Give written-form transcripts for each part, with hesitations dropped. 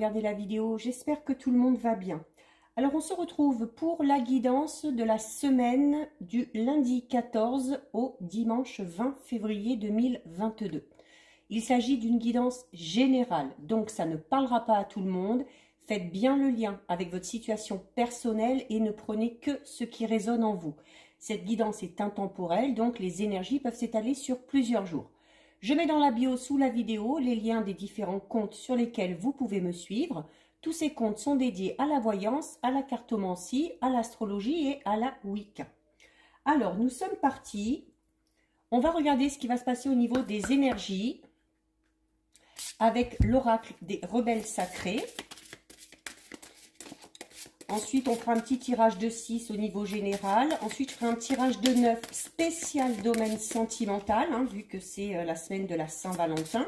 regarder la vidéo. J'espère que tout le monde va bien. Alors, on se retrouve pour la guidance de la semaine du lundi 14 au dimanche 20 février 2022. Il s'agit d'une guidance générale, donc ça ne parlera pas à tout le monde. Faites bien le lien avec votre situation personnelle et ne prenez que ce qui résonne en vous. Cette guidance est intemporelle, donc les énergies peuvent s'étaler sur plusieurs jours. Je mets dans la bio sous la vidéo les liens des différents comptes sur lesquels vous pouvez me suivre. Tous ces comptes sont dédiés à la voyance, à la cartomancie, à l'astrologie et à la Wicca. Alors, nous sommes partis. On va regarder ce qui va se passer au niveau des énergies avec l'oracle des rebelles sacrés. Ensuite, on fera un petit tirage de 6 au niveau général. Ensuite, je ferai un tirage de 9 spécial domaine sentimental, vu que c'est la semaine de la Saint-Valentin.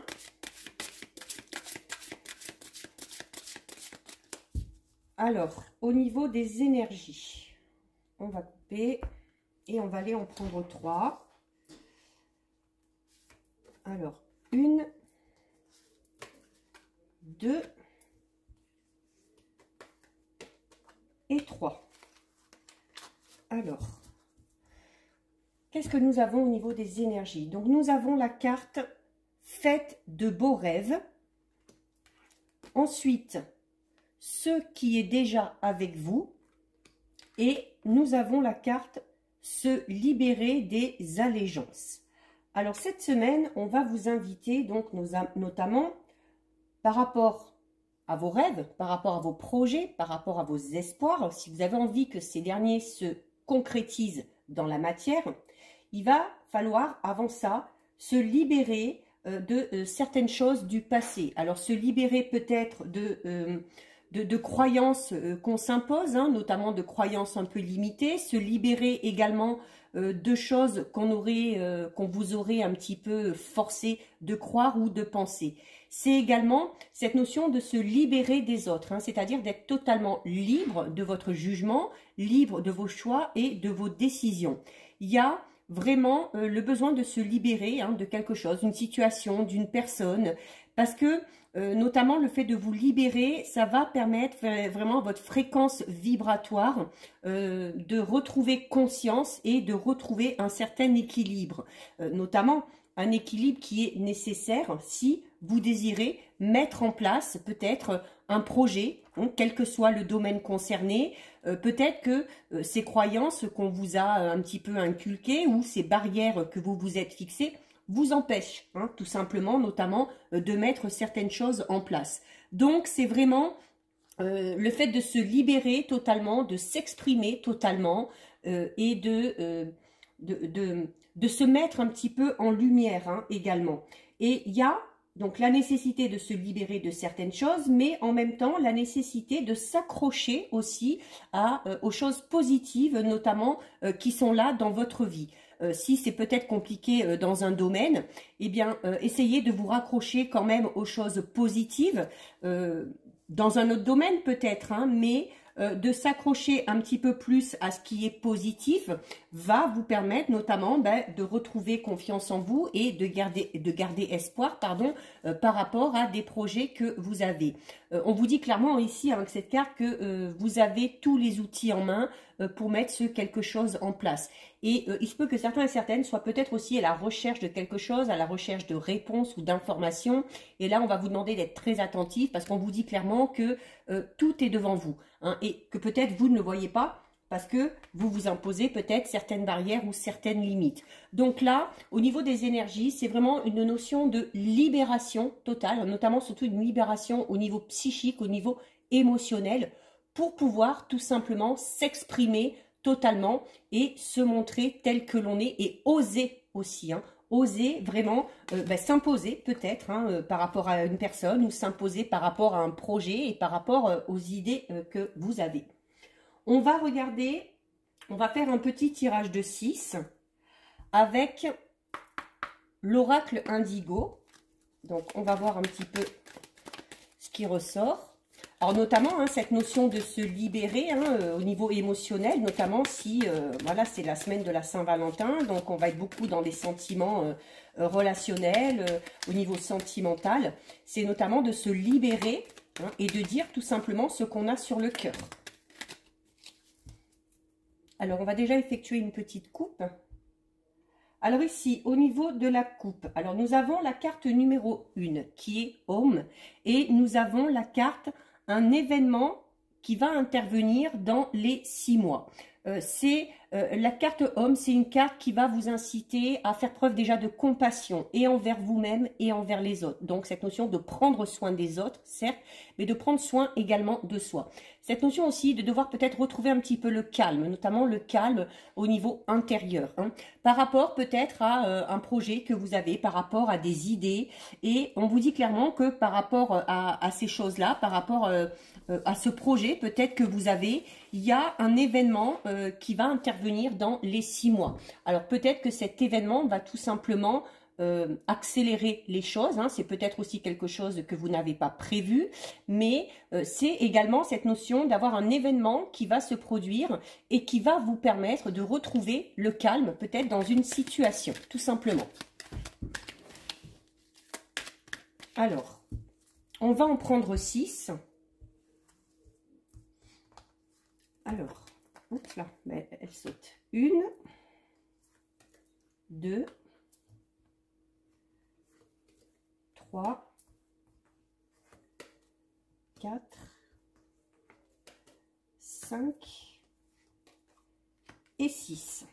Alors, au niveau des énergies, on va couper et on va aller en prendre 3. Alors, 1, 2 et 3. Alors, qu'est-ce que nous avons au niveau des énergies? Donc, nous avons la carte « Faites de beaux rêves ». Ensuite, « Ce qui est déjà avec vous ». Et nous avons la carte « Se libérer des allégeances ». Alors, cette semaine, on va vous inviter, donc notamment, par rapport à vos rêves, par rapport à vos projets, par rapport à vos espoirs, si vous avez envie que ces derniers se concrétisent dans la matière, il va falloir, avant ça, se libérer de certaines choses du passé. Alors, se libérer peut-être de croyances qu'on s'impose, notamment de croyances un peu limitées, se libérer également de choses qu'on vous aurait un petit peu forcé de croire ou de penser. C'est également cette notion de se libérer des autres, c'est-à-dire d'être totalement libre de votre jugement, libre de vos choix et de vos décisions. Il y a vraiment le besoin de se libérer de quelque chose, d'une situation, d'une personne, parce que notamment le fait de vous libérer, ça va permettre vraiment à votre fréquence vibratoire de retrouver conscience et de retrouver un certain équilibre, notamment un équilibre qui est nécessaire si vous désirez mettre en place peut-être un projet, quel que soit le domaine concerné. Peut-être que ces croyances qu'on vous a un petit peu inculquées ou ces barrières que vous vous êtes fixées vous empêchent tout simplement, notamment, de mettre certaines choses en place. Donc, c'est vraiment le fait de se libérer totalement, de s'exprimer totalement et de se mettre un petit peu en lumière également. Et il y a donc la nécessité de se libérer de certaines choses, mais en même temps la nécessité de s'accrocher aussi aux choses positives, notamment qui sont là dans votre vie. Si c'est peut-être compliqué dans un domaine, eh bien, essayez de vous raccrocher quand même aux choses positives, dans un autre domaine peut-être, mais de s'accrocher un petit peu plus à ce qui est positif va vous permettre notamment de retrouver confiance en vous et de garder espoir par rapport à des projets que vous avez. On vous dit clairement ici avec cette carte que vous avez tous les outils en main pour mettre quelque chose en place. Et il se peut que certains et certaines soient peut-être aussi à la recherche de quelque chose, à la recherche de réponses ou d'informations. Et là, on va vous demander d'être très attentif parce qu'on vous dit clairement que tout est devant vous. Et que peut-être vous ne le voyez pas parce que vous vous imposez peut-être certaines barrières ou certaines limites. Donc là, au niveau des énergies, c'est vraiment une notion de libération totale, notamment surtout une libération au niveau psychique, au niveau émotionnel, pour pouvoir tout simplement s'exprimer totalement et se montrer tel que l'on est et oser aussi, oser vraiment s'imposer peut-être par rapport à une personne ou s'imposer par rapport à un projet et par rapport aux idées que vous avez. On va regarder, on va faire un petit tirage de 6 avec l'oracle indigo. Donc on va voir un petit peu ce qui ressort. Alors notamment cette notion de se libérer au niveau émotionnel, notamment si voilà, c'est la semaine de la Saint-Valentin, donc on va être beaucoup dans les sentiments relationnels, au niveau sentimental. C'est notamment de se libérer hein, et de dire tout simplement ce qu'on a sur le cœur. Alors, on va déjà effectuer une petite coupe. Alors ici, au niveau de la coupe, alors nous avons la carte numéro 1 qui est Home et nous avons la carte un événement qui va intervenir dans les 6 mois. La carte Homme, c'est une carte qui va vous inciter à faire preuve déjà de compassion et envers vous-même et envers les autres. Donc cette notion de prendre soin des autres, certes, mais de prendre soin également de soi. Cette notion aussi de devoir peut-être retrouver un petit peu le calme, notamment le calme au niveau intérieur, hein, par rapport peut-être à un projet que vous avez, par rapport à des idées. Et on vous dit clairement que par rapport à ces choses-là, par rapport à ce projet peut-être que vous avez, il y a un événement qui va intervenir dans les 6 mois. Alors peut-être que cet événement va tout simplement accélérer les choses, hein. C'est peut-être aussi quelque chose que vous n'avez pas prévu, mais c'est également cette notion d'avoir un événement qui va se produire et qui va vous permettre de retrouver le calme peut-être dans une situation, tout simplement. Alors, on va en prendre 6. Alors, oups là, elle saute. 1, 2, 3, 4, 5 et 6.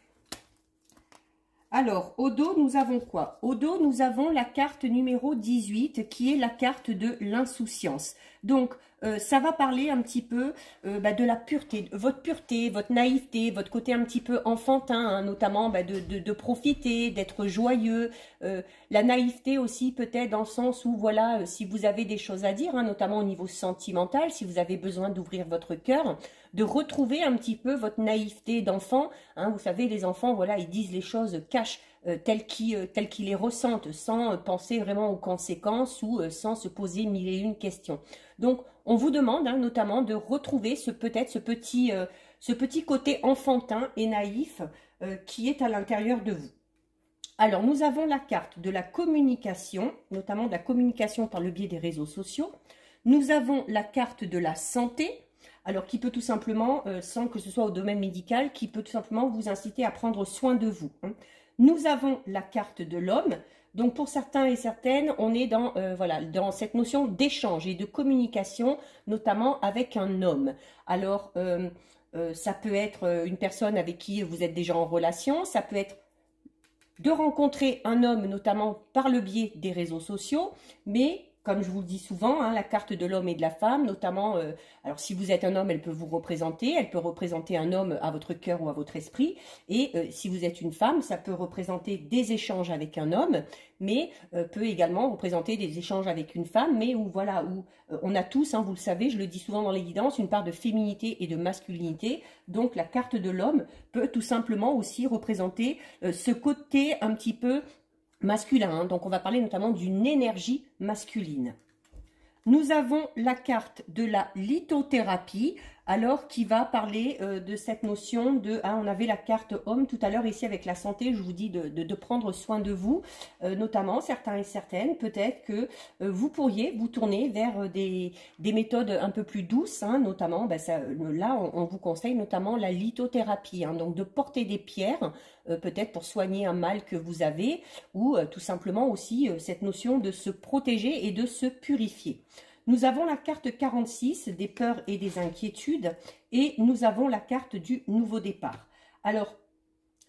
Alors, au dos, nous avons quoi? Au dos, nous avons la carte numéro 18 qui est la carte de l'insouciance. Donc, ça va parler un petit peu de la pureté, votre naïveté, votre côté un petit peu enfantin, hein, notamment de profiter, d'être joyeux. La naïveté aussi peut-être dans le sens où, voilà, si vous avez des choses à dire, hein, notamment au niveau sentimental, si vous avez besoin d'ouvrir votre cœur, de retrouver un petit peu votre naïveté d'enfant. Hein, vous savez, les enfants, voilà, ils disent les choses cash telles qu'ils les ressentent, sans penser vraiment aux conséquences ou sans se poser mille et une questions. Donc, on vous demande hein, notamment de retrouver peut-être ce petit côté enfantin et naïf qui est à l'intérieur de vous. Alors, nous avons la carte de la communication, notamment de la communication par le biais des réseaux sociaux. Nous avons la carte de la santé, alors qui peut tout simplement, sans que ce soit au domaine médical, qui peut tout simplement vous inciter à prendre soin de vous. Hein. Nous avons la carte de l'homme. Donc pour certains et certaines, on est dans cette notion d'échange et de communication, notamment avec un homme. Alors, ça peut être une personne avec qui vous êtes déjà en relation, ça peut être de rencontrer un homme, notamment par le biais des réseaux sociaux, mais comme je vous le dis souvent, hein, la carte de l'homme et de la femme, notamment, alors si vous êtes un homme, elle peut vous représenter, elle peut représenter un homme à votre cœur ou à votre esprit, et si vous êtes une femme, ça peut représenter des échanges avec un homme, mais peut également représenter des échanges avec une femme, mais où voilà, où on a tous, hein, vous le savez, je le dis souvent dans les guidances, une part de féminité et de masculinité, donc la carte de l'homme peut tout simplement aussi représenter ce côté un petit peu masculin, hein. Donc on va parler notamment d'une énergie masculine. Nous avons la carte de la lithothérapie, alors qui va parler de cette notion de, hein, on avait la carte homme tout à l'heure ici avec la santé, je vous dis de prendre soin de vous, notamment certains et certaines, peut-être que vous pourriez vous tourner vers des méthodes un peu plus douces, hein, notamment, là on vous conseille notamment la lithothérapie, hein, donc de porter des pierres, peut-être pour soigner un mal que vous avez, ou tout simplement aussi cette notion de se protéger et de se purifier. Nous avons la carte 46, des peurs et des inquiétudes, et nous avons la carte du nouveau départ. Alors,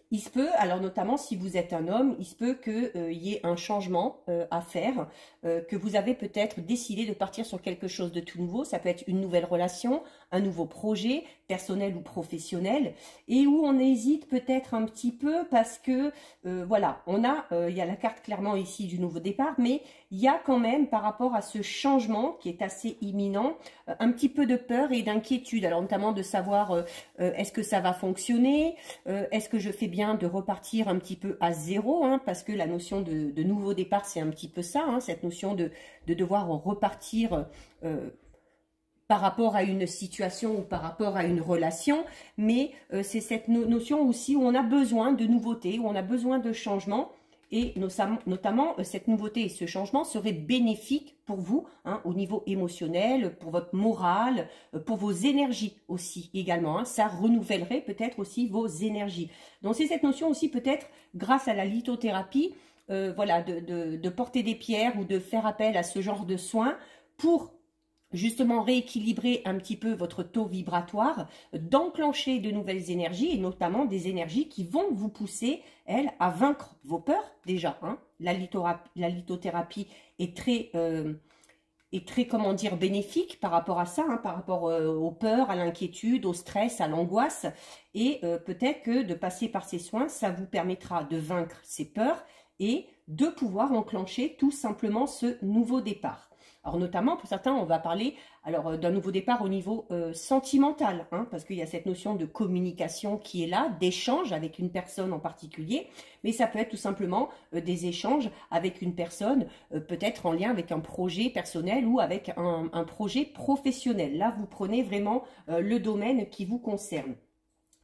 il se peut, alors notamment si vous êtes un homme, il se peut qu'il y ait un changement à faire, que vous avez peut-être décidé de partir sur quelque chose de tout nouveau. Ça peut être une nouvelle relation, un nouveau projet, personnel ou professionnel, et où on hésite peut-être un petit peu parce que, voilà, il y a la carte clairement ici du nouveau départ, mais il y a quand même par rapport à ce changement qui est assez imminent, un petit peu de peur et d'inquiétude. Alors notamment de savoir est-ce que ça va fonctionner, est-ce que je fais bien de repartir un petit peu à zéro, hein, parce que la notion de nouveau départ, c'est un petit peu ça, hein, cette notion de devoir repartir par rapport à une situation ou par rapport à une relation, mais c'est cette notion aussi où on a besoin de nouveautés, où on a besoin de changement, et notamment cette nouveauté et ce changement serait bénéfique pour vous, hein, au niveau émotionnel, pour votre morale, pour vos énergies aussi également. Hein. Ça renouvellerait peut-être aussi vos énergies. Donc c'est cette notion aussi peut-être grâce à la lithothérapie, voilà, de porter des pierres ou de faire appel à ce genre de soins pour justement rééquilibrer un petit peu votre taux vibratoire, d'enclencher de nouvelles énergies et notamment des énergies qui vont vous pousser, elles, à vaincre vos peurs déjà. Hein. La lithothérapie est très, comment dire, bénéfique par rapport à ça, hein, par rapport aux peurs, à l'inquiétude, au stress, à l'angoisse. Et peut-être que de passer par ces soins, ça vous permettra de vaincre ces peurs et de pouvoir enclencher tout simplement ce nouveau départ. Alors notamment, pour certains, on va parler d'un nouveau départ au niveau sentimental, hein, parce qu'il y a cette notion de communication qui est là, d'échange avec une personne en particulier, mais ça peut être tout simplement des échanges avec une personne, peut-être en lien avec un projet personnel ou avec un projet professionnel. Là, vous prenez vraiment le domaine qui vous concerne.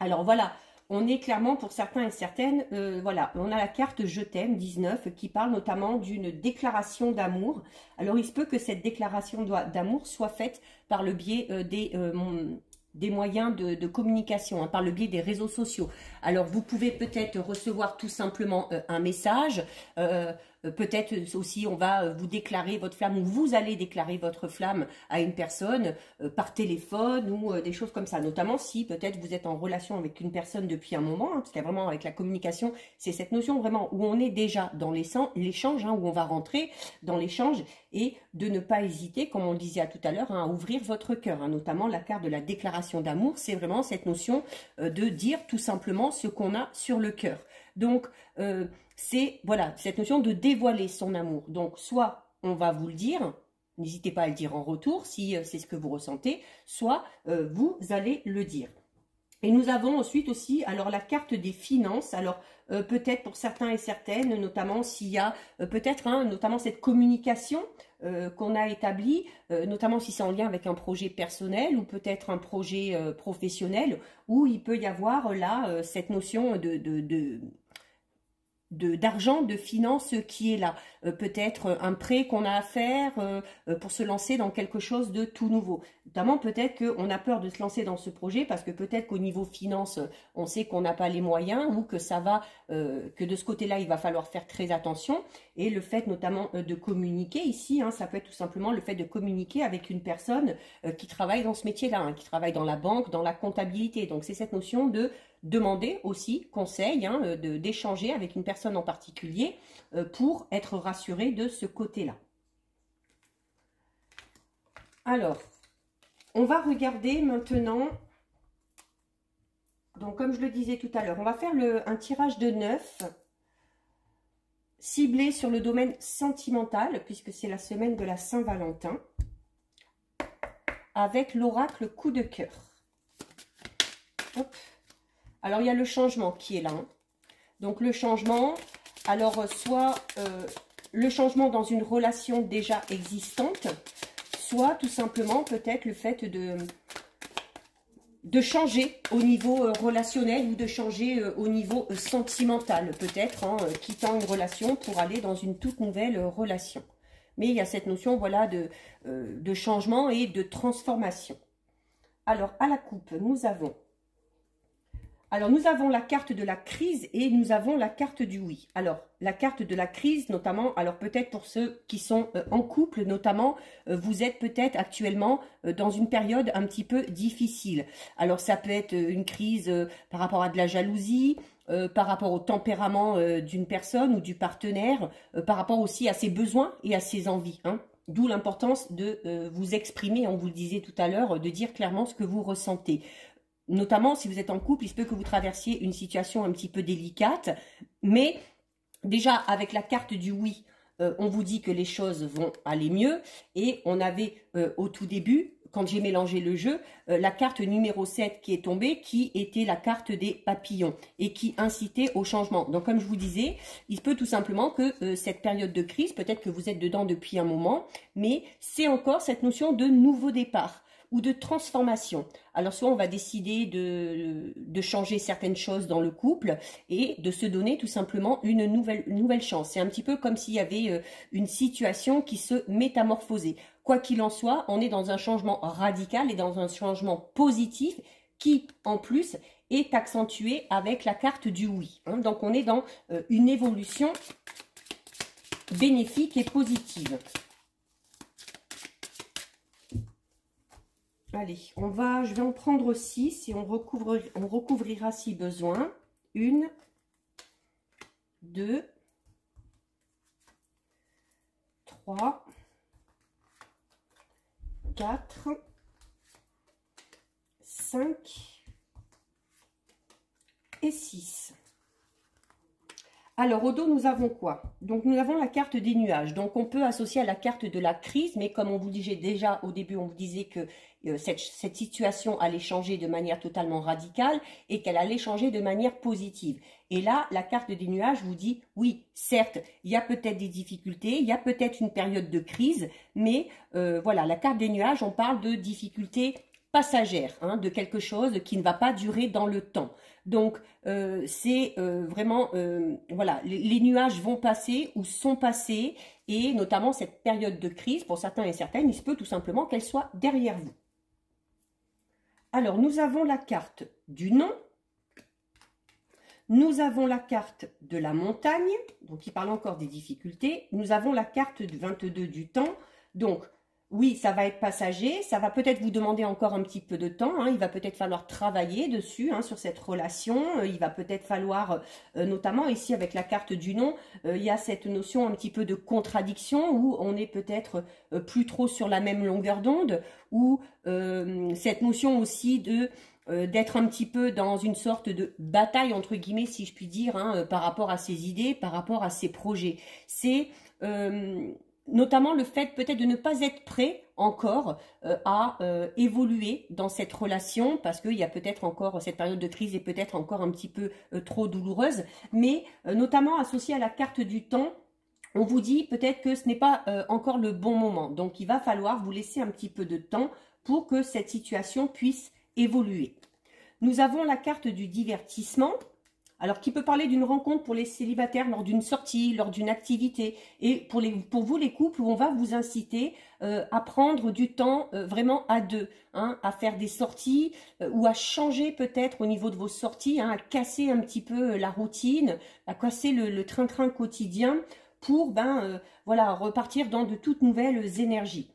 Alors voilà. On est clairement, pour certains et certaines, voilà, on a la carte Je t'aime 19 qui parle notamment d'une déclaration d'amour. Alors, il se peut que cette déclaration d'amour soit faite par le biais des moyens de communication, hein, par le biais des réseaux sociaux. Alors, vous pouvez peut-être recevoir tout simplement un message, peut-être aussi on va vous déclarer votre flamme ou vous allez déclarer votre flamme à une personne par téléphone ou des choses comme ça. Notamment si peut-être vous êtes en relation avec une personne depuis un moment, hein, parce qu'il y a vraiment avec la communication, c'est cette notion vraiment où on est déjà dans l'échange, hein, où on va rentrer dans l'échange et de ne pas hésiter, comme on le disait tout à l'heure, hein, à ouvrir votre cœur. Hein, notamment la carte de la déclaration d'amour, c'est vraiment cette notion de dire tout simplement ce qu'on a sur le cœur. Donc, c'est voilà cette notion de dévoiler son amour. Donc, soit on va vous le dire, n'hésitez pas à le dire en retour si c'est ce que vous ressentez, soit vous allez le dire. Et nous avons ensuite aussi alors la carte des finances. Alors peut-être pour certains et certaines, notamment s'il y a peut-être notamment cette communication qu'on a établie, notamment si c'est en lien avec un projet personnel ou peut-être un projet professionnel, où il peut y avoir là cette notion d'argent, de finances qui est là. Peut-être un prêt qu'on a à faire pour se lancer dans quelque chose de tout nouveau. Notamment peut-être qu'on a peur de se lancer dans ce projet parce que peut-être qu'au niveau finance, on sait qu'on n'a pas les moyens ou que ça va, que de ce côté-là, il va falloir faire très attention. Et le fait notamment de communiquer ici, hein, ça peut être tout simplement le fait de communiquer avec une personne qui travaille dans ce métier-là, hein, qui travaille dans la banque, dans la comptabilité. Donc c'est cette notion de demander aussi conseil, hein, d'échanger avec une personne en particulier pour être rassuré de ce côté-là. Alors, on va regarder maintenant, donc comme je le disais tout à l'heure, on va faire un tirage de 9, ciblé sur le domaine sentimental, puisque c'est la semaine de la Saint-Valentin, avec l'oracle coup de cœur. Hop. Alors, il y a le changement qui est là. Hein. Donc, le changement, alors, soit le changement dans une relation déjà existante, soit tout simplement peut-être le fait de changer au niveau relationnel ou de changer au niveau sentimental, peut-être, hein, quittant une relation pour aller dans une toute nouvelle relation. Mais il y a cette notion, voilà, de changement et de transformation. Alors, à la coupe, nous avons la carte de la crise et nous avons la carte du oui. Alors, la carte de la crise, notamment, alors peut-être pour ceux qui sont en couple, notamment, vous êtes peut-être actuellement dans une période un petit peu difficile. Alors, ça peut être une crise par rapport à de la jalousie, par rapport au tempérament d'une personne ou du partenaire, par rapport aussi à ses besoins et à ses envies, hein. D'où l'importance de vous exprimer, on vous le disait tout à l'heure, de dire clairement ce que vous ressentez. Notamment, si vous êtes en couple, il se peut que vous traversiez une situation un petit peu délicate. Mais déjà, avec la carte du oui, on vous dit que les choses vont aller mieux. Et on avait au tout début, quand j'ai mélangé le jeu, la carte numéro 7 qui est tombée, qui était la carte des papillons et qui incitait au changement. Donc, comme je vous disais, il se peut tout simplement que cette période de crise, peut-être que vous êtes dedans depuis un moment, mais c'est encore cette notion de nouveau départ, ou de transformation. Alors soit on va décider de changer certaines choses dans le couple et de se donner tout simplement une nouvelle chance. C'est un petit peu comme s'il y avait une situation qui se métamorphosait. Quoi qu'il en soit, on est dans un changement radical et dans un changement positif qui, en plus, est accentué avec la carte du oui. Donc, on est dans une évolution bénéfique et positive. Allez, je vais en prendre 6 et on recouvrira si besoin. 1, 2, 3, 4, 5 et 6. Alors, au dos, nous avons quoi? Donc, nous avons la carte des nuages. Donc, on peut associer à la carte de la crise, mais comme on vous disait déjà au début, on vous disait que cette situation allait changer de manière totalement radicale et qu'elle allait changer de manière positive. Et là, la carte des nuages vous dit, oui, certes, il y a peut-être des difficultés, il y a peut-être une période de crise, mais voilà, la carte des nuages, on parle de difficultés passagère, de quelque chose qui ne va pas durer dans le temps. Donc, c'est vraiment, voilà, les nuages vont passer ou sont passés, et notamment cette période de crise, pour certains et certaines, il se peut tout simplement qu'elle soit derrière vous. Alors, nous avons la carte du non, nous avons la carte de la montagne, donc qui parle encore des difficultés, nous avons la carte du 22 du temps, donc, oui, ça va être passager, ça va peut-être vous demander encore un petit peu de temps, il va peut-être falloir travailler dessus, sur cette relation, il va peut-être falloir, notamment ici avec la carte du non, il y a cette notion un petit peu de contradiction où on est peut-être plus trop sur la même longueur d'onde, ou cette notion aussi de d'être un petit peu dans une sorte de bataille, entre guillemets, si je puis dire, par rapport à ses idées, par rapport à ses projets. C'est notamment le fait peut-être de ne pas être prêt encore à évoluer dans cette relation, parce qu'il y a peut-être encore cette période de crise est peut-être encore un petit peu trop douloureuse, mais notamment associée à la carte du temps, on vous dit peut-être que ce n'est pas encore le bon moment. Donc il va falloir vous laisser un petit peu de temps pour que cette situation puisse évoluer. Nous avons la carte du divertissement. Alors, qui peut parler d'une rencontre pour les célibataires lors d'une sortie, lors d'une activité. Et pour vous, les couples, où on va vous inciter à prendre du temps vraiment à deux, à faire des sorties ou à changer peut-être au niveau de vos sorties, à casser un petit peu la routine, à casser le train-train quotidien pour voilà, repartir dans de toutes nouvelles énergies.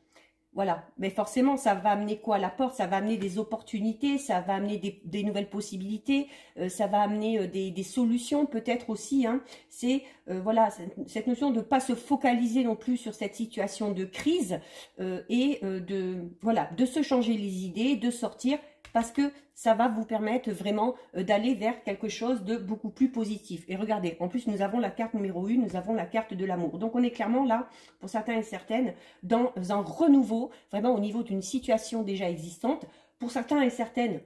Voilà, mais forcément, ça va amener quoi à la porte? Ça va amener des opportunités, ça va amener des nouvelles possibilités, ça va amener des solutions peut-être aussi. C'est voilà, cette notion de ne pas se focaliser non plus sur cette situation de crise et de se changer les idées, de sortir, parce que ça va vous permettre vraiment d'aller vers quelque chose de beaucoup plus positif. Et regardez, en plus, nous avons la carte numéro 1, nous avons la carte de l'amour. Donc, on est clairement là, pour certains et certaines, dans un renouveau, vraiment au niveau d'une situation déjà existante. Pour certains et certaines,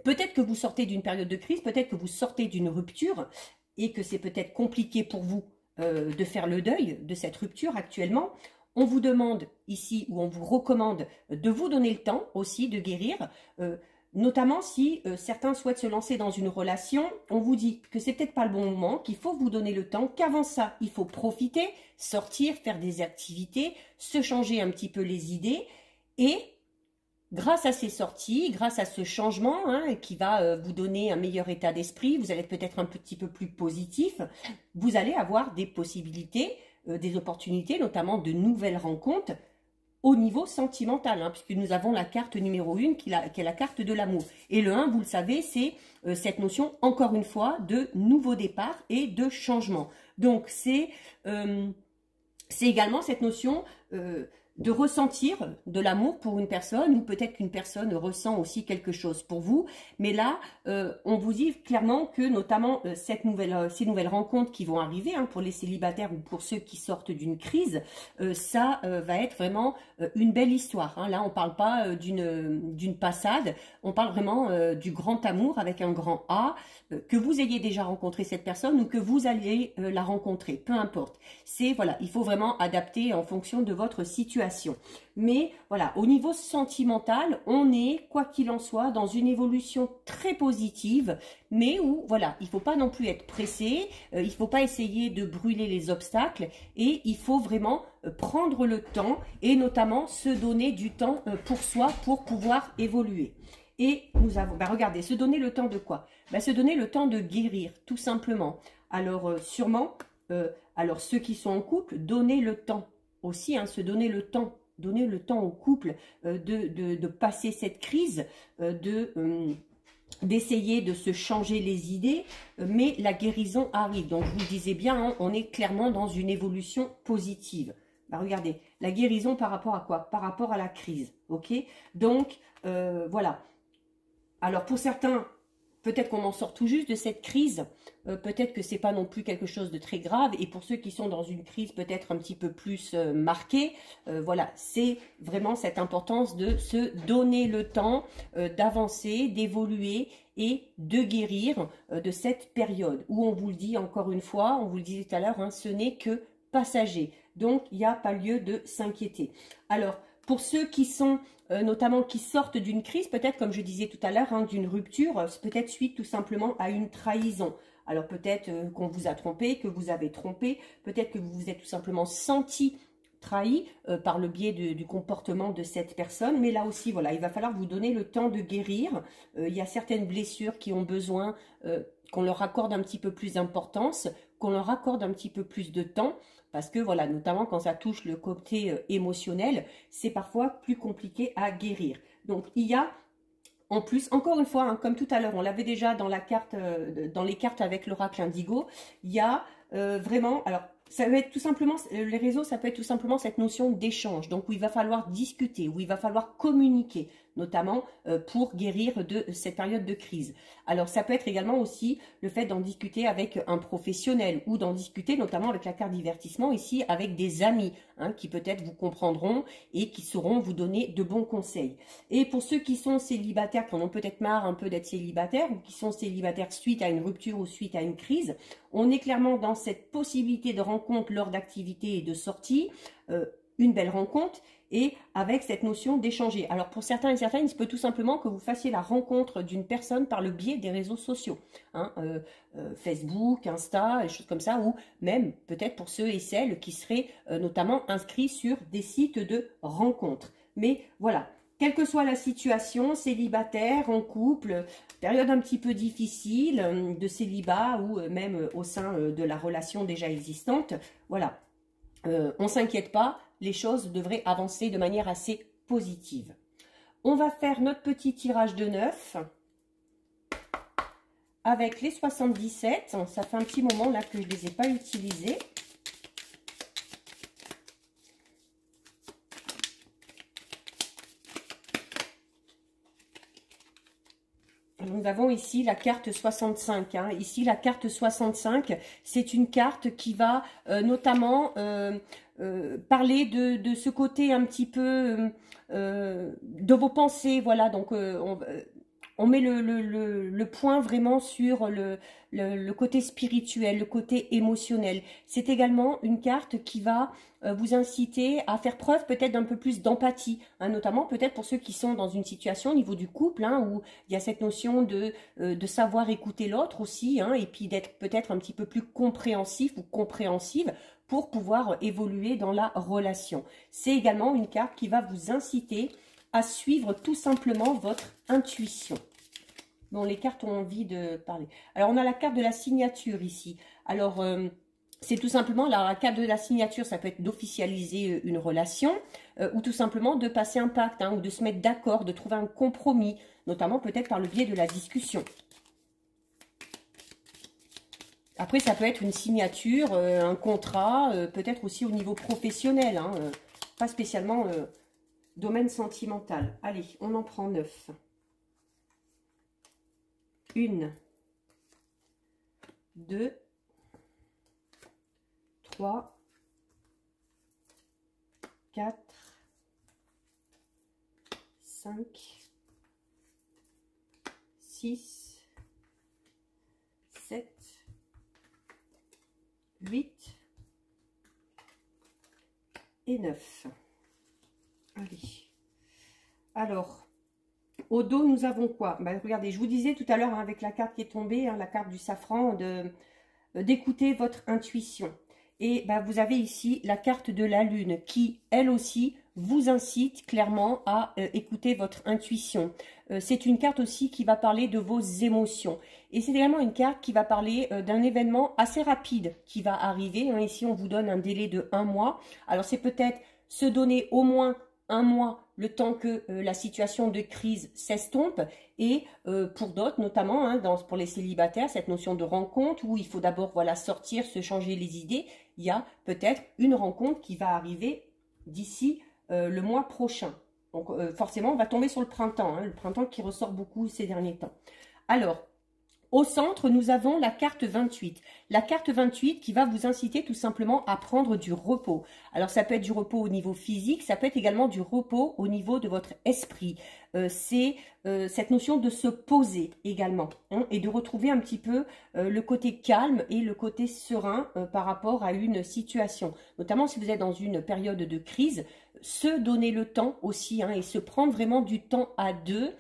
peut-être que vous sortez d'une période de crise, peut-être que vous sortez d'une rupture, et que c'est peut-être compliqué pour vous de faire le deuil de cette rupture actuellement. On vous demande ici, ou on vous recommande de vous donner le temps aussi de guérir, notamment si certains souhaitent se lancer dans une relation, on vous dit que c'est peut-être pas le bon moment, qu'il faut vous donner le temps, qu'avant ça, il faut profiter, sortir, faire des activités, se changer un petit peu les idées, et grâce à ces sorties, grâce à ce changement qui va vous donner un meilleur état d'esprit, vous allez être peut-être un petit peu plus positif, vous allez avoir des possibilités, des opportunités, notamment de nouvelles rencontres, au niveau sentimental, puisque nous avons la carte numéro 1 qui est la carte de l'amour. Et le 1, vous le savez, c'est cette notion, encore une fois, de nouveau départ et de changement. Donc, c'est également cette notion de ressentir de l'amour pour une personne, ou peut-être qu'une personne ressent aussi quelque chose pour vous. Mais là, on vous dit clairement que notamment ces nouvelles rencontres qui vont arriver pour les célibataires ou pour ceux qui sortent d'une crise, ça va être vraiment une belle histoire. Là, on ne parle pas d'une passade, on parle vraiment du grand amour avec un grand A, que vous ayez déjà rencontré cette personne ou que vous allez la rencontrer, peu importe. Voilà, il faut vraiment adapter en fonction de votre situation. situation. Mais voilà, au niveau sentimental, on est, quoi qu'il en soit, dans une évolution très positive, mais où, voilà, il ne faut pas non plus être pressé, il ne faut pas essayer de brûler les obstacles, et il faut vraiment prendre le temps, et notamment se donner du temps pour soi, pour pouvoir évoluer. Et nous avons, regardez, se donner le temps de quoi? Se donner le temps de guérir, tout simplement. Alors, sûrement, alors ceux qui sont en couple, donnez le temps aussi, hein, se donner le temps. Donner le temps au couple de passer cette crise, d'essayer de se changer les idées, mais la guérison arrive. Donc, je vous le disais bien, hein, on est clairement dans une évolution positive. Regardez, la guérison par rapport à quoi? Par rapport à la crise, ok? Donc, voilà. Alors, pour certains, peut-être qu'on en sort tout juste de cette crise, peut-être que c'est pas non plus quelque chose de très grave, et pour ceux qui sont dans une crise peut-être un petit peu plus marquée, voilà, c'est vraiment cette importance de se donner le temps d'avancer, d'évoluer et de guérir de cette période, où on vous le dit encore une fois, on vous le disait tout à l'heure, hein, ce n'est que passager, donc il n'y a pas lieu de s'inquiéter. Alors, pour ceux qui sont notamment qui sortent d'une crise, peut-être comme je disais tout à l'heure, hein, d'une rupture, peut-être suite tout simplement à une trahison. Alors peut-être qu'on vous a trompé, que vous avez trompé, peut-être que vous vous êtes tout simplement senti trahi par le biais du comportement de cette personne. Mais là aussi, voilà, il va falloir vous donner le temps de guérir. Il y a certaines blessures qui ont besoin qu'on leur accorde un petit peu plus d'importance, qu'on leur accorde un petit peu plus de temps. Parce que voilà, notamment quand ça touche le côté émotionnel, c'est parfois plus compliqué à guérir. Donc il y a en plus, encore une fois, hein, comme tout à l'heure, on l'avait déjà dans la carte, dans les cartes avec l'oracle indigo, il y a vraiment, alors ça va être tout simplement, les réseaux, ça peut être tout simplement cette notion d'échange, donc où il va falloir discuter, où il va falloir communiquer, notamment pour guérir de cette période de crise. Alors ça peut être également aussi le fait d'en discuter avec un professionnel ou d'en discuter notamment avec la carte divertissement ici avec des amis hein, qui peut-être vous comprendront et qui sauront vous donner de bons conseils. Et pour ceux qui sont célibataires, qui en ont peut-être marre un peu d'être célibataires ou qui sont célibataires suite à une rupture ou suite à une crise, on est clairement dans cette possibilité de rencontre lors d'activités et de sorties, une belle rencontre et avec cette notion d'échanger. Alors pour certains et certaines, il se peut tout simplement que vous fassiez la rencontre d'une personne par le biais des réseaux sociaux, hein, Facebook, Insta, des choses comme ça, ou même peut-être pour ceux et celles qui seraient notamment inscrits sur des sites de rencontres. Mais voilà, quelle que soit la situation, célibataire, en couple, période un petit peu difficile de célibat ou même au sein de la relation déjà existante, voilà, on ne s'inquiète pas, les choses devraient avancer de manière assez positive. On va faire notre petit tirage de 9 avec les 77. Ça fait un petit moment là que je ne les ai pas utilisés. Nous avons ici la carte 65. Hein. Ici, la carte 65, c'est une carte qui va notamment parler de ce côté un petit peu de vos pensées. Voilà, donc on met le point vraiment sur le côté spirituel, le côté émotionnel. C'est également une carte qui va vous inciter à faire preuve peut-être d'un peu plus d'empathie, hein, notamment peut-être pour ceux qui sont dans une situation au niveau du couple, hein, où il y a cette notion de savoir écouter l'autre aussi, hein, et puis d'être peut-être un petit peu plus compréhensif ou compréhensive pour pouvoir évoluer dans la relation. C'est également une carte qui va vous inciter à suivre tout simplement votre intuition. Bon, les cartes ont envie de parler. Alors, on a la carte de la signature ici. Alors, c'est tout simplement, la carte de la signature, ça peut être d'officialiser une relation ou tout simplement de passer un pacte hein, ou de se mettre d'accord, de trouver un compromis, notamment peut-être par le biais de la discussion. Après, ça peut être une signature, un contrat, peut-être aussi au niveau professionnel, hein, pas spécialement domaine sentimental. Allez, on en prend 9. 1, 2, 3, 4, 5, 6, 7, 8 et 9. Allez. Alors, au dos, nous avons quoi? Ben, regardez, je vous disais tout à l'heure, hein, avec la carte qui est tombée, hein, la carte du safran, d'écouter votre intuition. Et ben, vous avez ici la carte de la lune qui, elle aussi, vous incite clairement à écouter votre intuition. C'est une carte aussi qui va parler de vos émotions. Et c'est également une carte qui va parler d'un événement assez rapide qui va arriver. Hein. Ici, on vous donne un délai de 1 mois. Alors, c'est peut-être se donner au moins 1 mois, le temps que la situation de crise s'estompe, et pour d'autres, notamment hein, pour les célibataires, cette notion de rencontre où il faut d'abord voilà, sortir, se changer les idées, il y a peut-être une rencontre qui va arriver d'ici le mois prochain. Donc forcément, on va tomber sur le printemps qui ressort beaucoup ces derniers temps. Alors, au centre, nous avons la carte 28. La carte 28 qui va vous inciter tout simplement à prendre du repos. Alors, ça peut être du repos au niveau physique, ça peut être également du repos au niveau de votre esprit. C'est cette notion de se poser également hein, et de retrouver un petit peu le côté calme et le côté serein par rapport à une situation. Notamment si vous êtes dans une période de crise, se donner le temps aussi hein, et se prendre vraiment du temps à deux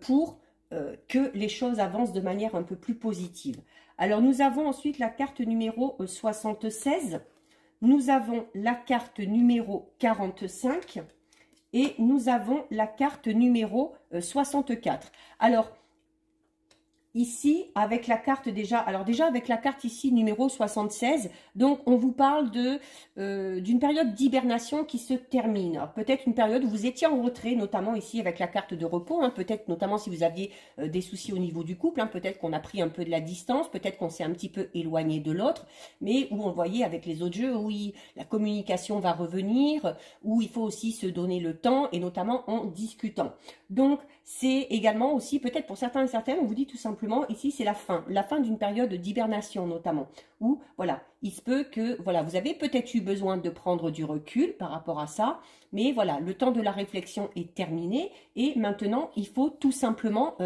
pour que les choses avancent de manière un peu plus positive. Alors, nous avons ensuite la carte numéro 76, nous avons la carte numéro 45 et nous avons la carte numéro 64. Alors, ici, avec la carte déjà, alors déjà avec la carte ici numéro 76, donc on vous parle d'une période d'hibernation qui se termine. Peut-être une période où vous étiez en retrait, notamment ici avec la carte de repos, hein, peut-être notamment si vous aviez des soucis au niveau du couple, hein, peut-être qu'on a pris un peu de la distance, peut-être qu'on s'est un petit peu éloigné de l'autre, mais où on voyait avec les autres jeux, oui, la communication va revenir, où il faut aussi se donner le temps, et notamment en discutant. Donc, c'est également aussi, peut-être pour certains et certaines, on vous dit tout simplement, ici c'est la fin d'une période d'hibernation notamment, où voilà, il se peut que, voilà, vous avez peut-être eu besoin de prendre du recul par rapport à ça, mais voilà, le temps de la réflexion est terminé et maintenant il faut tout simplement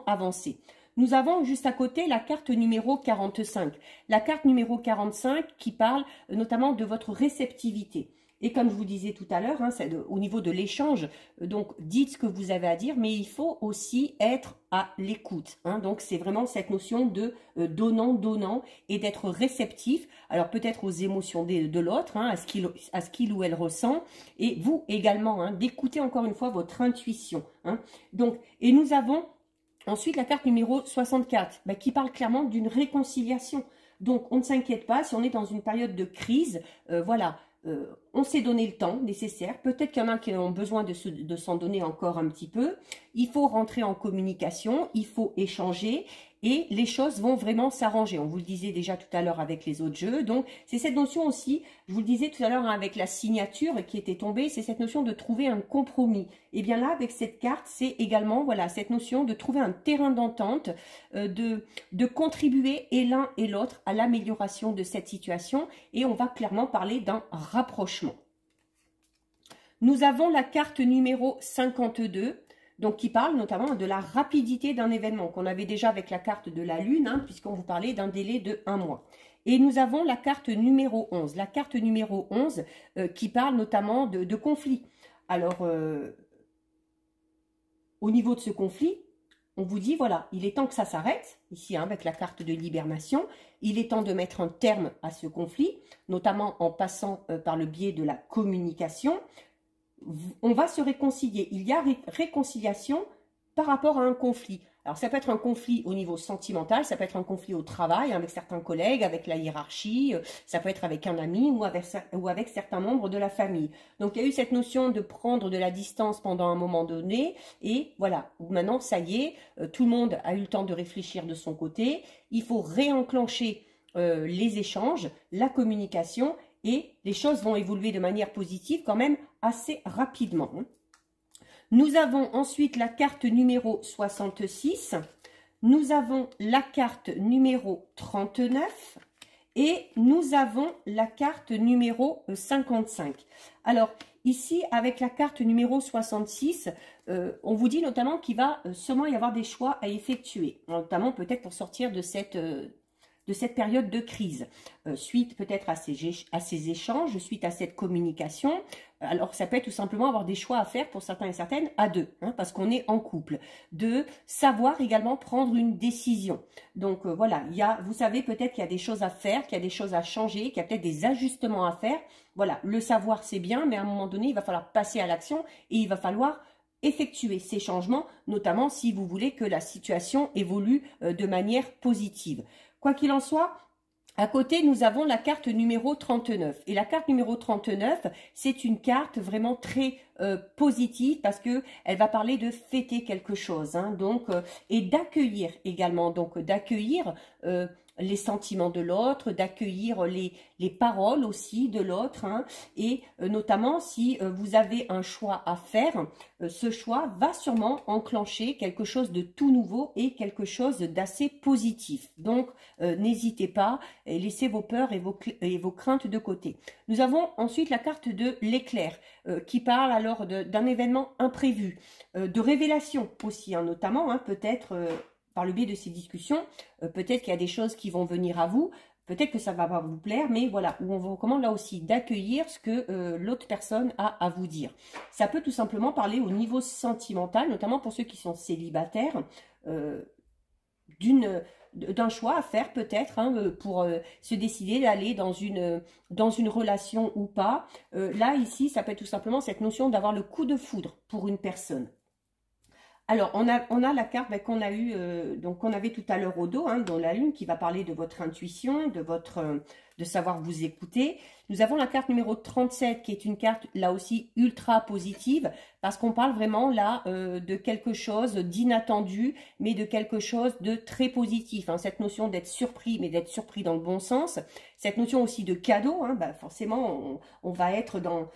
avancer. Nous avons juste à côté la carte numéro 45, la carte numéro 45 qui parle notamment de votre réceptivité. Et comme je vous disais tout à l'heure, hein, au niveau de l'échange, donc dites ce que vous avez à dire, mais il faut aussi être à l'écoute. Hein, donc c'est vraiment cette notion de donnant et d'être réceptif. Alors peut-être aux émotions de l'autre, hein, à ce qu'il ou elle ressent, et vous également, hein, d'écouter encore une fois votre intuition. Hein. Donc, et nous avons ensuite la carte numéro 64, qui parle clairement d'une réconciliation. Donc on ne s'inquiète pas si on est dans une période de crise, voilà. On s'est donné le temps nécessaire. Peut-être qu'il y en a qui ont besoin de s'en donner encore un petit peu. Il faut rentrer en communication, il faut échanger et les choses vont vraiment s'arranger. On vous le disait déjà tout à l'heure avec les autres jeux. Donc, c'est cette notion aussi, je vous le disais tout à l'heure avec la signature qui était tombée, c'est cette notion de trouver un compromis. Et bien là, avec cette carte, c'est également voilà cette notion de trouver un terrain d'entente, de contribuer et l'un et l'autre à l'amélioration de cette situation. Et on va clairement parler d'un rapprochement. Nous avons la carte numéro 52. Donc, qui parle notamment de la rapidité d'un événement qu'on avait déjà avec la carte de la Lune, hein, puisqu'on vous parlait d'un délai de 1 mois. Et nous avons la carte numéro 11. La carte numéro 11 qui parle notamment de conflit. Alors, au niveau de ce conflit, on vous dit, voilà, il est temps que ça s'arrête, ici hein, avec la carte de l'hibernation. Il est temps de mettre un terme à ce conflit, notamment en passant par le biais de la communication. On va se réconcilier. Il y a réconciliation par rapport à un conflit. Alors, ça peut être un conflit au niveau sentimental, ça peut être un conflit au travail, avec certains collègues, avec la hiérarchie, ça peut être avec un ami ou avec certains membres de la famille. Donc, il y a eu cette notion de prendre de la distance pendant un moment donné, et voilà, maintenant, ça y est, tout le monde a eu le temps de réfléchir de son côté, il faut réenclencher les échanges, la communication, et les choses vont évoluer de manière positive quand même assez rapidement. Nous avons ensuite la carte numéro 66, nous avons la carte numéro 39 et nous avons la carte numéro 55. Alors ici avec la carte numéro 66, on vous dit notamment qu'il va sûrement y avoir des choix à effectuer, notamment peut-être pour sortir de cette de cette période de crise, suite peut-être à ces échanges, suite à cette communication. Alors, ça peut être tout simplement avoir des choix à faire pour certains et certaines à deux, hein, parce qu'on est en couple. De savoir également prendre une décision. Donc, voilà, vous savez peut-être qu'il y a des choses à faire, qu'il y a des choses à changer, qu'il y a peut-être des ajustements à faire. Voilà, le savoir, c'est bien, mais à un moment donné, il va falloir passer à l'action et il va falloir effectuer ces changements, notamment si vous voulez que la situation évolue de manière positive. Quoi qu'il en soit, à côté, nous avons la carte numéro 39. Et la carte numéro 39, c'est une carte vraiment très positive parce que elle va parler de fêter quelque chose, hein, donc, et d'accueillir également, donc d'accueillir les sentiments de l'autre, d'accueillir les paroles aussi de l'autre, hein, et notamment si vous avez un choix à faire, ce choix va sûrement enclencher quelque chose de tout nouveau et quelque chose d'assez positif. Donc, n'hésitez pas, laissez vos peurs et vos craintes de côté. Nous avons ensuite la carte de l'éclair, qui parle alors d'un événement imprévu, de révélation aussi, hein, notamment, hein, peut-être par le biais de ces discussions, peut-être qu'il y a des choses qui vont venir à vous, peut-être que ça va pas vous plaire, mais voilà, où on vous recommande là aussi d'accueillir ce que l'autre personne a à vous dire. Ça peut tout simplement parler au niveau sentimental, notamment pour ceux qui sont célibataires, d'un choix à faire peut-être, hein, pour se décider d'aller dans une relation ou pas. Là, ici, ça peut être tout simplement cette notion d'avoir le coup de foudre pour une personne. Alors, on a la carte qu'on a eu, donc qu'on avait tout à l'heure au dos, hein, dans la lune, qui va parler de votre intuition, de savoir vous écouter. Nous avons la carte numéro 37, qui est une carte, là aussi, ultra positive, parce qu'on parle vraiment, là, de quelque chose d'inattendu, mais de quelque chose de très positif, hein. Cette notion d'être surpris, mais d'être surpris dans le bon sens. Cette notion aussi de cadeau, hein, bah forcément, on va être dans...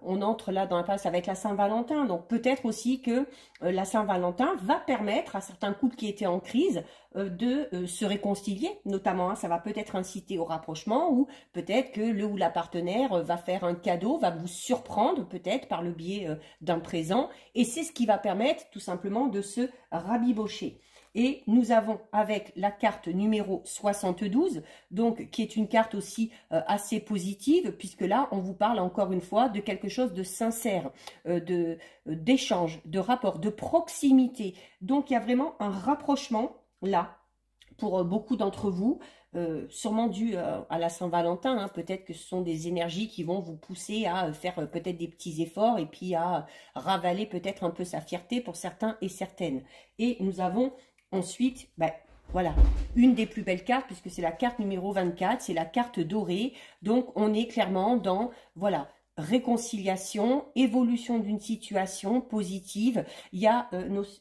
on entre là dans la phase avec la Saint-Valentin. Donc, peut-être aussi que la Saint-Valentin va permettre à certains couples qui étaient en crise de se réconcilier, notamment, hein, ça va peut-être inciter au rapprochement, ou peut-être que le ou la partenaire va faire un cadeau, va vous surprendre peut-être par le biais d'un présent, et c'est ce qui va permettre tout simplement de se rabibocher. Et nous avons avec la carte numéro 72, donc qui est une carte aussi assez positive, puisque là, on vous parle encore une fois de quelque chose de sincère, d'échange, de rapport, de proximité. Donc, il y a vraiment un rapprochement là pour beaucoup d'entre vous, sûrement dû à la Saint-Valentin, hein. Peut-être que ce sont des énergies qui vont vous pousser à faire peut-être des petits efforts et puis à ravaler peut-être un peu sa fierté pour certains et certaines. Et nous avons ensuite, voilà, une des plus belles cartes, puisque c'est la carte numéro 24, c'est la carte dorée. Donc, on est clairement dans, voilà, réconciliation, évolution d'une situation positive. Il y a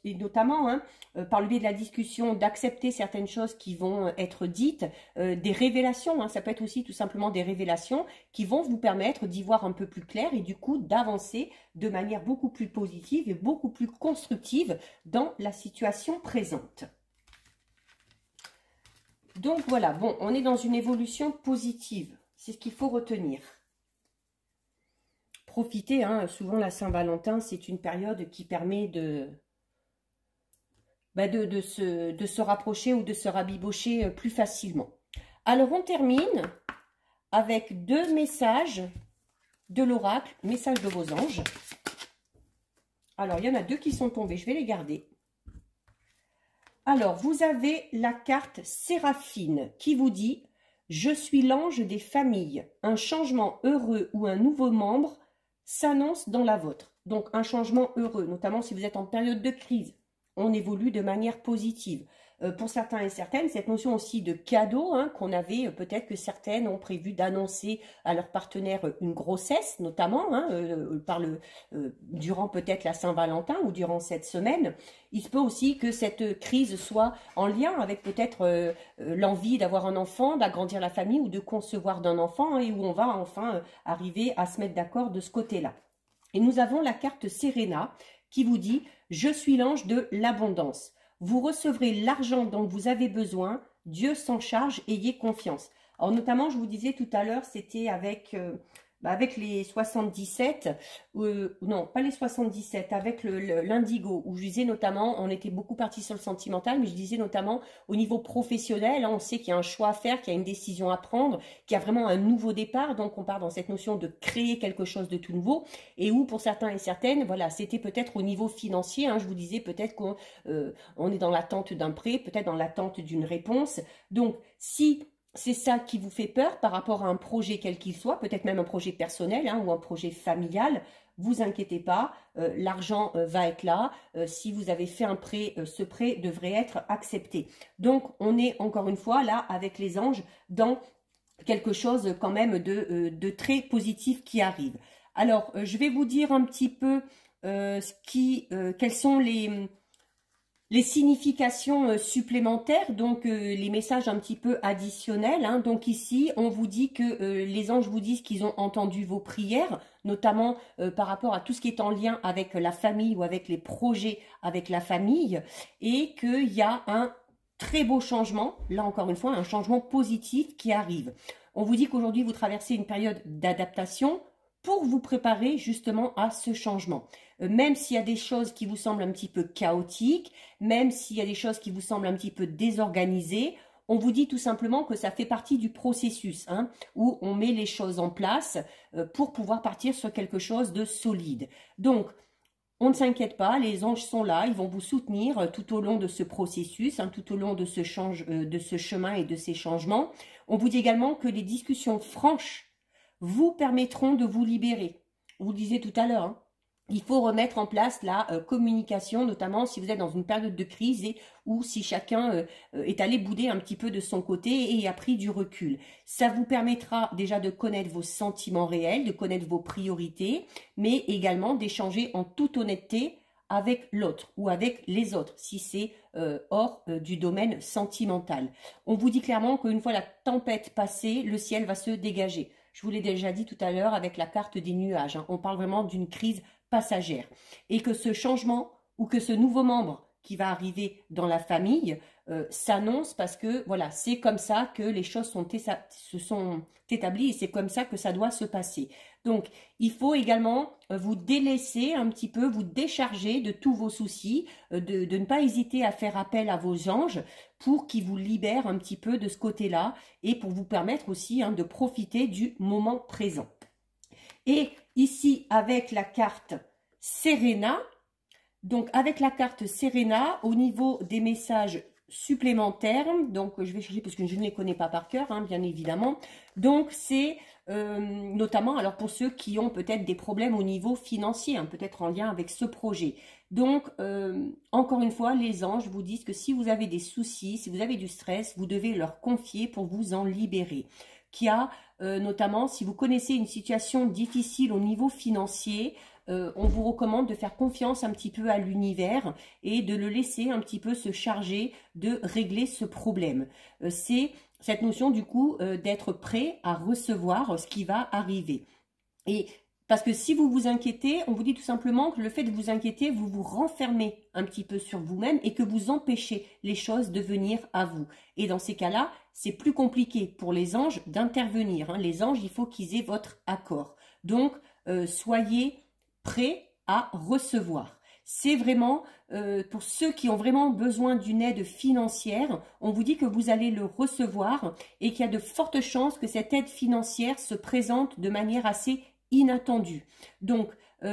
notamment, hein, par le biais de la discussion, d'accepter certaines choses qui vont être dites, des révélations, hein, ça peut être aussi tout simplement des révélations qui vont vous permettre d'y voir un peu plus clair et du coup d'avancer de manière beaucoup plus positive et beaucoup plus constructive dans la situation présente. Donc voilà, bon, on est dans une évolution positive, c'est ce qu'il faut retenir. Profitez, hein, souvent la Saint-Valentin, c'est une période qui permet de se rapprocher ou de se rabibocher plus facilement. Alors, on termine avec deux messages de l'oracle, messages de vos anges. Alors, il y en a deux qui sont tombés, je vais les garder. Alors, vous avez la carte Séraphine qui vous dit « Je suis l'ange des familles. Un changement heureux ou un nouveau membre s'annonce dans la vôtre. » Donc, un changement heureux, notamment si vous êtes en période de crise. On évolue de manière positive. Pour certains et certaines, cette notion aussi de cadeau, hein, qu'on avait, peut-être que certaines ont prévu d'annoncer à leur partenaire une grossesse, notamment, hein, durant peut-être la Saint-Valentin ou durant cette semaine. Il se peut aussi que cette crise soit en lien avec peut-être l'envie d'avoir un enfant, d'agrandir la famille ou de concevoir d'un enfant, hein, et où on va enfin arriver à se mettre d'accord de ce côté-là. Et nous avons la carte Serena qui vous dit « Je suis l'ange de l'abondance. Vous recevrez l'argent dont vous avez besoin. Dieu s'en charge, ayez confiance. » Alors notamment, je vous disais tout à l'heure, c'était avec avec les 77, non, pas les 77, avec l'indigo, où je disais notamment, on était beaucoup parti sur le sentimental, mais je disais notamment au niveau professionnel, hein, on sait qu'il y a un choix à faire, qu'il y a une décision à prendre, qu'il y a vraiment un nouveau départ, donc on part dans cette notion de créer quelque chose de tout nouveau, et où pour certains et certaines, voilà, c'était peut-être au niveau financier, hein, je vous disais peut-être qu'on est dans l'attente d'un prêt, peut-être dans l'attente d'une réponse, donc si c'est ça qui vous fait peur par rapport à un projet quel qu'il soit, peut-être même un projet personnel hein, ou un projet familial, vous inquiétez pas, l'argent va être là. Si vous avez fait un prêt, ce prêt devrait être accepté. Donc, on est encore une fois là avec les anges dans quelque chose quand même de très positif qui arrive. Alors, je vais vous dire un petit peu quels sont les significations supplémentaires, donc les messages un petit peu additionnels. Hein. Donc ici, on vous dit que les anges vous disent qu'ils ont entendu vos prières, notamment par rapport à tout ce qui est en lien avec la famille ou avec les projets avec la famille, et qu'il y a un très beau changement, là encore une fois, un changement positif qui arrive. On vous dit qu'aujourd'hui, vous traversez une période d'adaptation pour vous préparer justement à ce changement. Même s'il y a des choses qui vous semblent un petit peu chaotiques, même s'il y a des choses qui vous semblent un petit peu désorganisées, on vous dit tout simplement que ça fait partie du processus, hein, où on met les choses en place pour pouvoir partir sur quelque chose de solide. Donc, on ne s'inquiète pas, les anges sont là, ils vont vous soutenir tout au long de ce processus, hein, tout au long de ce chemin et de ces changements. On vous dit également que les discussions franches vous permettront de vous libérer. Vous le disiez tout à l'heure, hein, il faut remettre en place la communication, notamment si vous êtes dans une période de crise ou si chacun est allé bouder un petit peu de son côté et a pris du recul. Ça vous permettra déjà de connaître vos sentiments réels, de connaître vos priorités, mais également d'échanger en toute honnêteté avec l'autre ou avec les autres, si c'est hors du domaine sentimental. On vous dit clairement qu'une fois la tempête passée, le ciel va se dégager. Je vous l'ai déjà dit tout à l'heure avec la carte des nuages. Hein. On parle vraiment d'une crise passagère. Et que ce changement ou que ce nouveau membre qui va arriver dans la famille s'annonce parce que voilà, c'est comme ça que les choses se sont établies et c'est comme ça que ça doit se passer. Donc, il faut également vous délaisser un petit peu, vous décharger de tous vos soucis, de ne pas hésiter à faire appel à vos anges pour qu'ils vous libèrent un petit peu de ce côté-là et pour vous permettre aussi hein, de profiter du moment présent. Et ici, avec la carte Serena, donc avec la carte Serena, au niveau des messages supplémentaires, donc je vais chercher parce que je ne les connais pas par cœur, hein, bien évidemment. Donc c'est notamment, alors pour ceux qui ont peut-être des problèmes au niveau financier, hein, peut-être en lien avec ce projet. Donc, encore une fois, les anges vous disent que si vous avez des soucis, si vous avez du stress, vous devez leur confier pour vous en libérer. Qu'il y a notamment, si vous connaissez une situation difficile au niveau financier, on vous recommande de faire confiance un petit peu à l'univers et de le laisser un petit peu se charger de régler ce problème. C'est cette notion du coup d'être prêt à recevoir ce qui va arriver. Et parce que si vous vous inquiétez, on vous dit tout simplement que le fait de vous inquiéter, vous vous renfermez un petit peu sur vous-même et que vous empêchez les choses de venir à vous. Et dans ces cas-là, c'est plus compliqué pour les anges d'intervenir. Hein. Les anges, il faut qu'ils aient votre accord. Donc, soyez prêts à recevoir. C'est vraiment, pour ceux qui ont vraiment besoin d'une aide financière, on vous dit que vous allez le recevoir et qu'il y a de fortes chances que cette aide financière se présente de manière assez inattendue. Donc,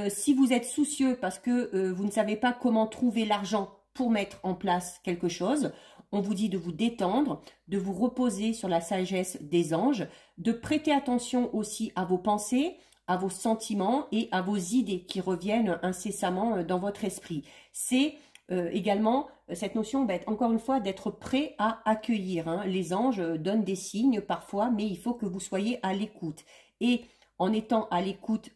si vous êtes soucieux parce que vous ne savez pas comment trouver l'argent pour mettre en place quelque chose, on vous dit de vous détendre, de vous reposer sur la sagesse des anges, de prêter attention aussi à vos pensées, à vos sentiments et à vos idées qui reviennent incessamment dans votre esprit. C'est également cette notion, encore une fois, d'être prêt à accueillir. Hein. Les anges donnent des signes parfois, mais il faut que vous soyez à l'écoute. Et en étant à l'écoute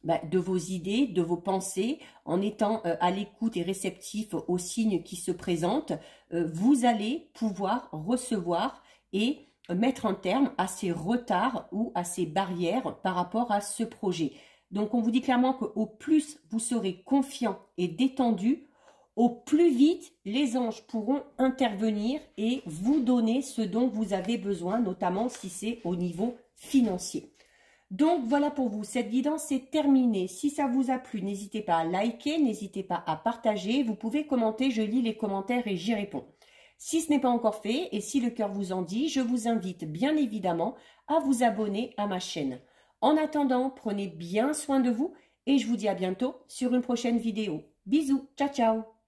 de vos idées, de vos pensées, en étant à l'écoute et réceptif aux signes qui se présentent, vous allez pouvoir recevoir et mettre un terme à ces retards ou à ces barrières par rapport à ce projet. Donc, on vous dit clairement qu'au plus vous serez confiant et détendu, au plus vite les anges pourront intervenir et vous donner ce dont vous avez besoin, notamment si c'est au niveau financier. Donc voilà pour vous, cette guidance est terminée. Si ça vous a plu, n'hésitez pas à liker, n'hésitez pas à partager. Vous pouvez commenter, je lis les commentaires et j'y réponds. Si ce n'est pas encore fait et si le cœur vous en dit, je vous invite bien évidemment à vous abonner à ma chaîne. En attendant, prenez bien soin de vous et je vous dis à bientôt sur une prochaine vidéo. Bisous, ciao ciao!